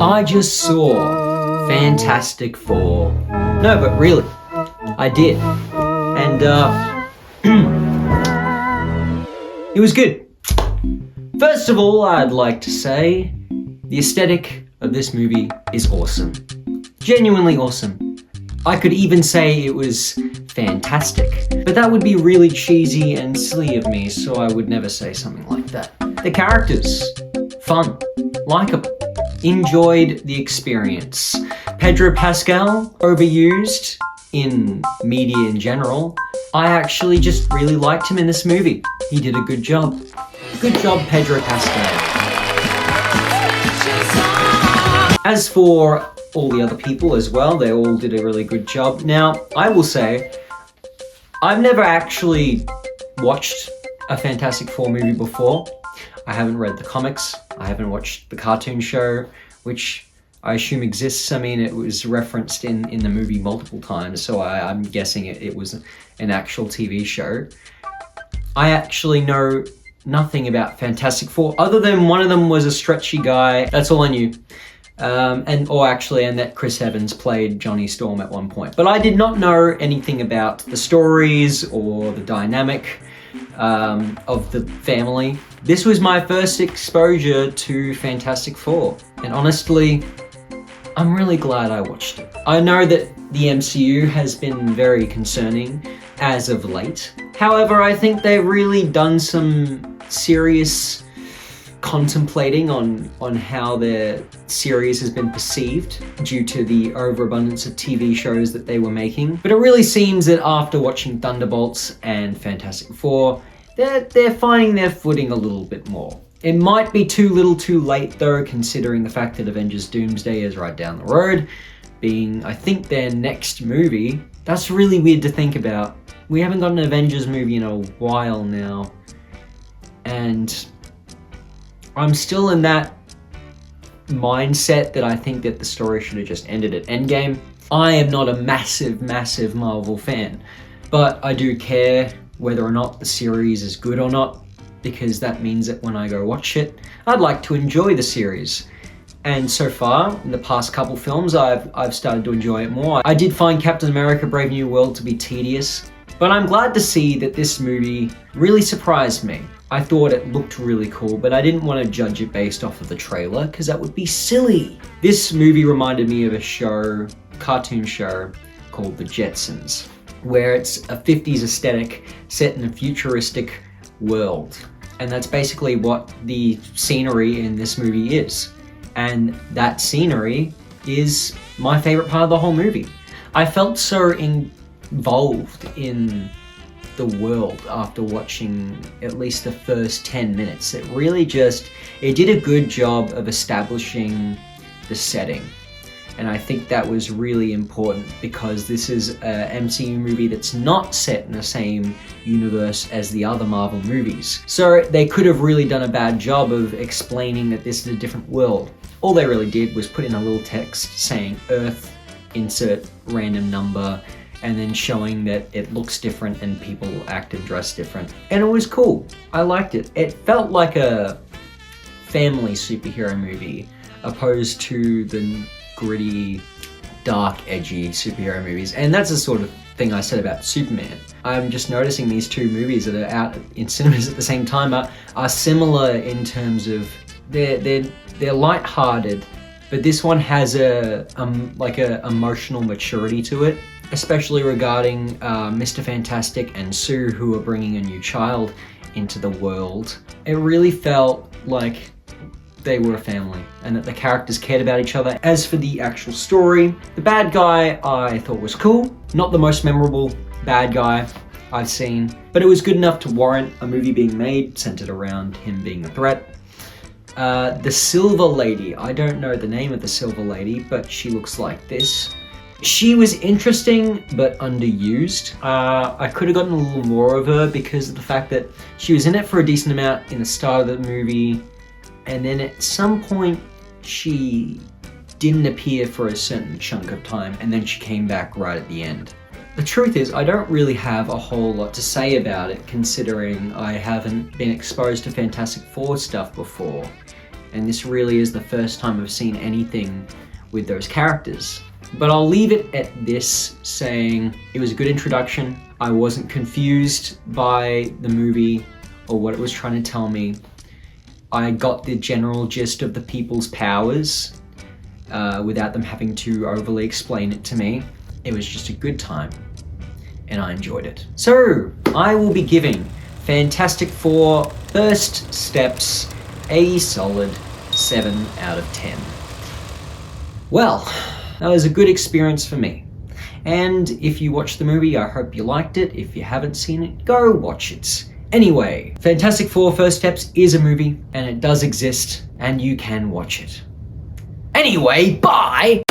I just saw Fantastic Four. No, but really, I did. And, it was good. First of all, I'd like to say the aesthetic of this movie is awesome. Genuinely awesome. I could even say it was fantastic, but that would be really cheesy and silly of me, so I would never say something like that. The characters, fun, likable, enjoyed the experience. Pedro Pascal, overused in media in general. I actually just really liked him in this movie. He did a good job. Good job, Pedro Pascal. As for all the other people as well, they all did a really good job. Now, I will say, I've never actually watched a Fantastic Four movie before. I haven't read the comics. I haven't watched the cartoon show, which I assume exists. I mean, it was referenced in the movie multiple times, so I'm guessing it was an actual TV show. I actually know nothing about Fantastic Four, other than one of them was a stretchy guy. That's all I knew. And that Chris Evans played Johnny Storm at one point. But I did not know anything about the stories or the dynamic of the family. This was my first exposure to Fantastic Four, and honestly, I'm really glad I watched it. I know that the MCU has been very concerning as of late. However, I think they've really done some serious contemplating on how their series has been perceived due to the overabundance of TV shows that they were making. But it really seems that after watching Thunderbolts and Fantastic Four, they're finding their footing a little bit more. It might be too little too late though, considering the fact that Avengers Doomsday is right down the road, being, I think, their next movie. That's really weird to think about. We haven't got an Avengers movie in a while now, and I'm still in that mindset that I think that the story should have just ended at Endgame. I am not a massive Marvel fan, but I do care whether or not the series is good or not, because that means that when I go watch it, I'd like to enjoy the series. And so far, in the past couple films, I've started to enjoy it more. I did find Captain America: Brave New World to be tedious, but I'm glad to see that this movie really surprised me. I thought it looked really cool, but I didn't want to judge it based off of the trailer, because that would be silly. This movie reminded me of a cartoon show called The Jetsons, where it's a 50s aesthetic set in a futuristic world. And that's basically what the scenery in this movie is. And that scenery is my favorite part of the whole movie. I felt so involved in the world after watching at least the first 10 minutes. It really it did a good job of establishing the setting. And I think that was really important, because this is a MCU movie that's not set in the same universe as the other Marvel movies. So they could have really done a bad job of explaining that this is a different world. All they really did was put in a little text saying Earth, insert random number, and then showing that it looks different and people act and dress different. And it was cool. I liked it. It felt like a family superhero movie, opposed to the gritty, dark, edgy superhero movies. And that's the sort of thing I said about Superman. I'm just noticing these two movies that are out in cinemas at the same time are similar in terms of they're lighthearted, but this one has a emotional maturity to it, especially regarding Mr. Fantastic and Sue, who are bringing a new child into the world. It really felt like they were a family and that the characters cared about each other. As for the actual story, the bad guy I thought was cool. Not the most memorable bad guy I've seen, but it was good enough to warrant a movie being made centered around him being a threat. The Silver Lady, I don't know the name of the Silver Lady, but she looks like this. She was interesting, but underused. I could have gotten a little more of her because of the fact that she was in it for a decent amount in the start of the movie, and then at some point she didn't appear for a certain chunk of time, and then she came back right at the end. The truth is, I don't really have a whole lot to say about it, considering I haven't been exposed to Fantastic Four stuff before. and this really is the first time I've seen anything with those characters. But I'll leave it at this, saying it was a good introduction. I wasn't confused by the movie or what it was trying to tell me. I got the general gist of the people's powers without them having to overly explain it to me. It was just a good time, and I enjoyed it. So, I will be giving Fantastic Four First Steps a solid 7 out of 10. Well, that was a good experience for me. And if you watched the movie, I hope you liked it. If you haven't seen it, go watch it. Anyway, Fantastic Four First Steps is a movie, and it does exist, and you can watch it. Anyway, bye!